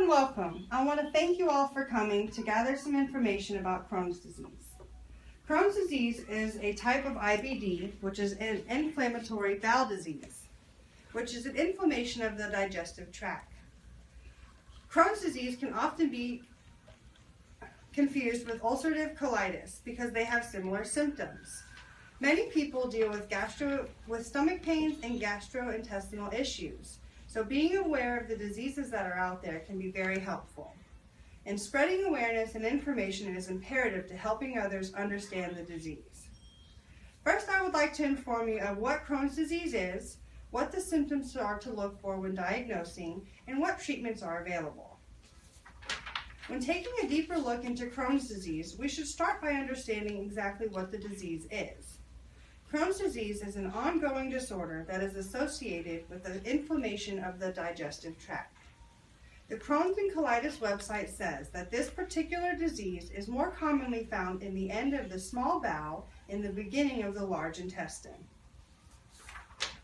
and welcome. I want to thank you all for coming to gather some information about Crohn's disease. Crohn's disease is a type of IBD, which is an inflammatory bowel disease, which is an inflammation of the digestive tract. Crohn's disease can often be confused with ulcerative colitis because they have similar symptoms. Many people deal with stomach pains and gastrointestinal issues. So being aware of the diseases that are out there can be very helpful. And spreading awareness and information is imperative to helping others understand the disease. First, I would like to inform you of what Crohn's disease is, what the symptoms are to look for when diagnosing, and what treatments are available. When taking a deeper look into Crohn's disease, we should start by understanding exactly what the disease is. Crohn's disease is an ongoing disorder that is associated with the inflammation of the digestive tract. The Crohn's and Colitis website says that this particular disease is more commonly found in the end of the small bowel and the beginning of the large intestine.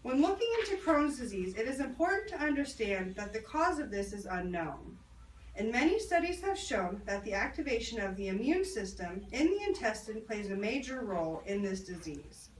When looking into Crohn's disease, it is important to understand that the cause of this is unknown. And many studies have shown that the activation of the immune system in the intestine plays a major role in this disease.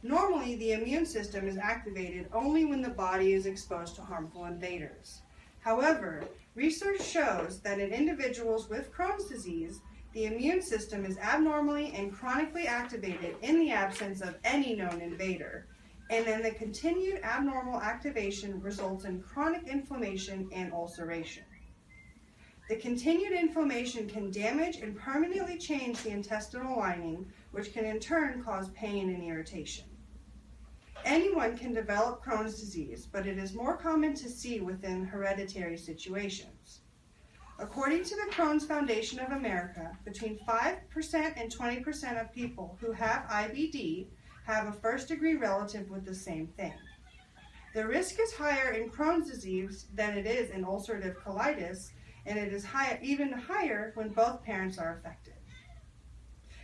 Normally, the immune system is activated only when the body is exposed to harmful invaders. However, research shows that in individuals with Crohn's disease, the immune system is abnormally and chronically activated in the absence of any known invader, and then the continued abnormal activation results in chronic inflammation and ulceration. The continued inflammation can damage and permanently change the intestinal lining, which can in turn cause pain and irritation. Anyone can develop Crohn's disease, but it is more common to see within hereditary situations. According to the Crohn's Foundation of America, between 5% and 20% of people who have IBD have a first-degree relative with the same thing. The risk is higher in Crohn's disease than it is in ulcerative colitis, and it is even higher when both parents are affected.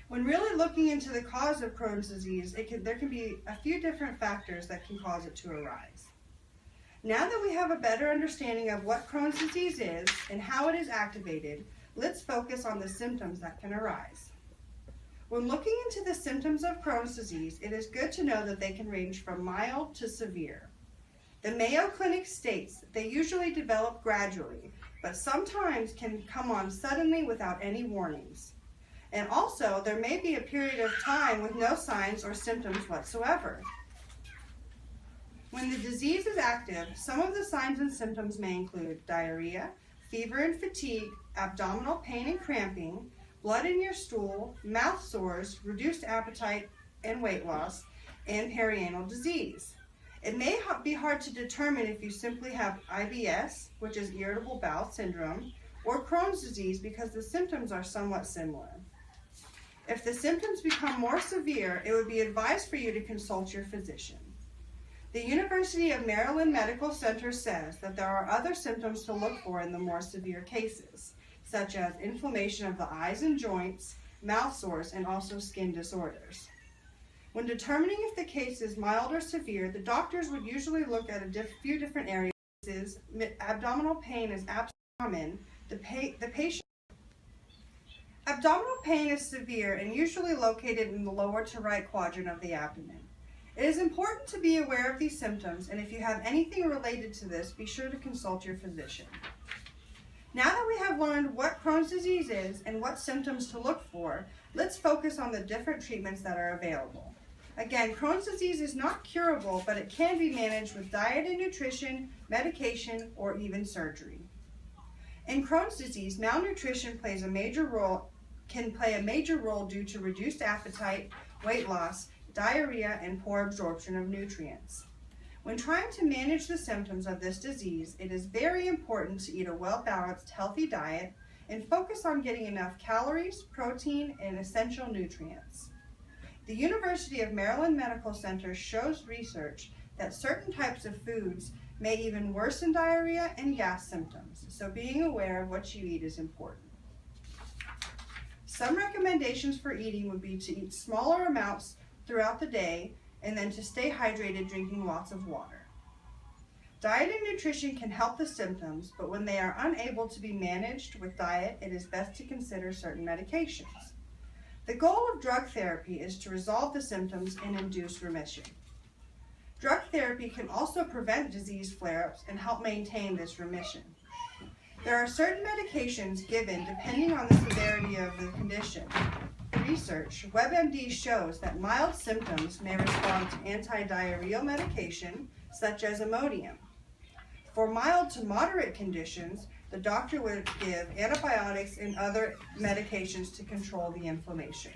When really looking into the cause of Crohn's disease, there can be a few different factors that can cause it to arise. Now that we have a better understanding of what Crohn's disease is and how it is activated, let's focus on the symptoms that can arise. When looking into the symptoms of Crohn's disease, it is good to know that they can range from mild to severe. The Mayo Clinic states that they usually develop gradually, but sometimes can come on suddenly without any warnings. And also, there may be a period of time with no signs or symptoms whatsoever. When the disease is active, some of the signs and symptoms may include diarrhea, fever and fatigue, abdominal pain and cramping, blood in your stool, mouth sores, reduced appetite and weight loss, and perianal disease. It may be hard to determine if you simply have IBS, which is irritable bowel syndrome, or Crohn's disease because the symptoms are somewhat similar. If the symptoms become more severe, it would be advised for you to consult your physician. The University of Maryland Medical Center says that there are other symptoms to look for in the more severe cases, such as inflammation of the eyes and joints, mouth sores, and also skin disorders. When determining if the case is mild or severe, the doctors would usually look at a few different areas. Abdominal pain is absolutely common. Abdominal pain is severe and usually located in the lower to right quadrant of the abdomen. It is important to be aware of these symptoms, and if you have anything related to this, be sure to consult your physician. Now that we have learned what Crohn's disease is and what symptoms to look for, let's focus on the different treatments that are available. Again, Crohn's disease is not curable, but it can be managed with diet and nutrition, medication, or even surgery. In Crohn's disease, malnutrition can play a major role due to reduced appetite, weight loss, diarrhea, and poor absorption of nutrients. When trying to manage the symptoms of this disease, it is very important to eat a well-balanced, healthy diet and focus on getting enough calories, protein, and essential nutrients. The University of Maryland Medical Center shows research that certain types of foods may even worsen diarrhea and gas symptoms, so being aware of what you eat is important. Some recommendations for eating would be to eat smaller amounts throughout the day and then to stay hydrated, drinking lots of water. Diet and nutrition can help the symptoms, but when they are unable to be managed with diet, it is best to consider certain medications. The goal of drug therapy is to resolve the symptoms and induce remission. Drug therapy can also prevent disease flare-ups and help maintain this remission. There are certain medications given depending on the severity of the condition. Research, WebMD shows that mild symptoms may respond to anti-diarrheal medication, such as Imodium. For mild to moderate conditions, the doctor would give antibiotics and other medications to control the inflammation.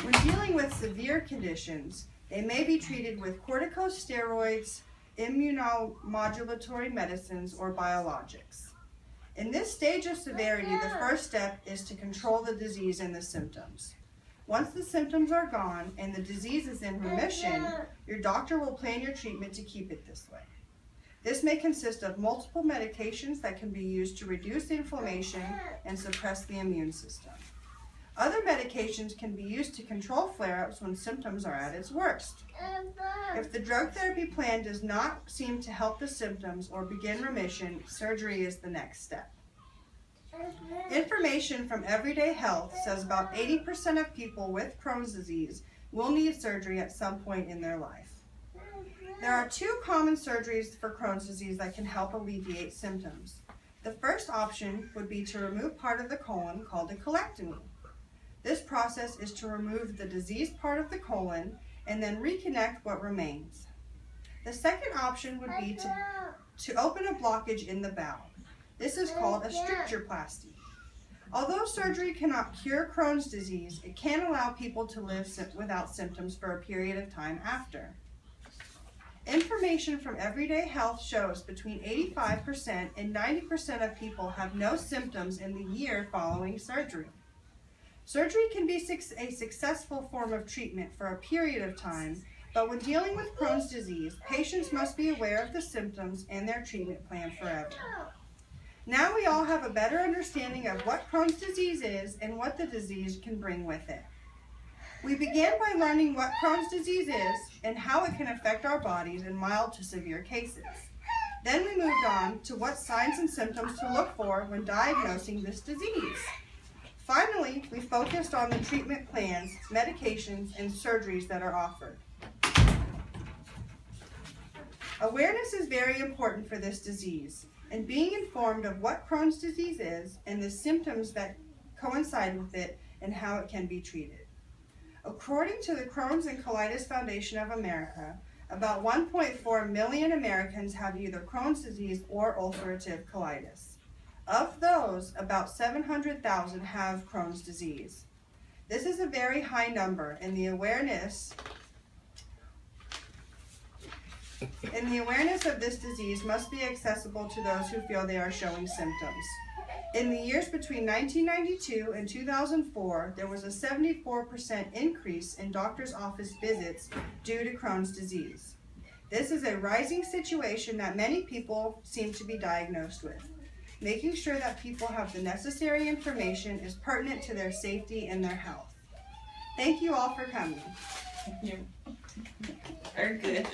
When dealing with severe conditions, they may be treated with corticosteroids, immunomodulatory medicines, or biologics. In this stage of severity, the first step is to control the disease and the symptoms. Once the symptoms are gone and the disease is in remission, your doctor will plan your treatment to keep it this way. This may consist of multiple medications that can be used to reduce inflammation and suppress the immune system. Other medications can be used to control flare-ups when symptoms are at its worst. If the drug therapy plan does not seem to help the symptoms or begin remission, surgery is the next step. Information from Everyday Health says about 80% of people with Crohn's disease will need surgery at some point in their life. There are two common surgeries for Crohn's disease that can help alleviate symptoms. The first option would be to remove part of the colon, called a colectomy. This process is to remove the diseased part of the colon and then reconnect what remains. The second option would be to open a blockage in the bowel. This is called a strictureplasty. Although surgery cannot cure Crohn's disease, it can allow people to live without symptoms for a period of time after. Information from Everyday Health shows between 85% and 90% of people have no symptoms in the year following surgery. Surgery can be a successful form of treatment for a period of time, but when dealing with Crohn's disease, patients must be aware of the symptoms and their treatment plan forever. Now we all have a better understanding of what Crohn's disease is and what the disease can bring with it. We began by learning what Crohn's disease is and how it can affect our bodies in mild to severe cases. Then we moved on to what signs and symptoms to look for when diagnosing this disease. Finally, we focused on the treatment plans, medications, and surgeries that are offered. Awareness is very important for this disease, and being informed of what Crohn's disease is and the symptoms that coincide with it and how it can be treated. According to the Crohn's and Colitis Foundation of America, about 1.4 million Americans have either Crohn's disease or ulcerative colitis. Of those, about 700,000 have Crohn's disease. This is a very high number, and the awareness of this disease must be accessible to those who feel they are showing symptoms. In the years between 1992 and 2004, there was a 74% increase in doctor's office visits due to Crohn's disease. This is a rising situation that many people seem to be diagnosed with. Making sure that people have the necessary information is pertinent to their safety and their health. Thank you all for coming. You're good.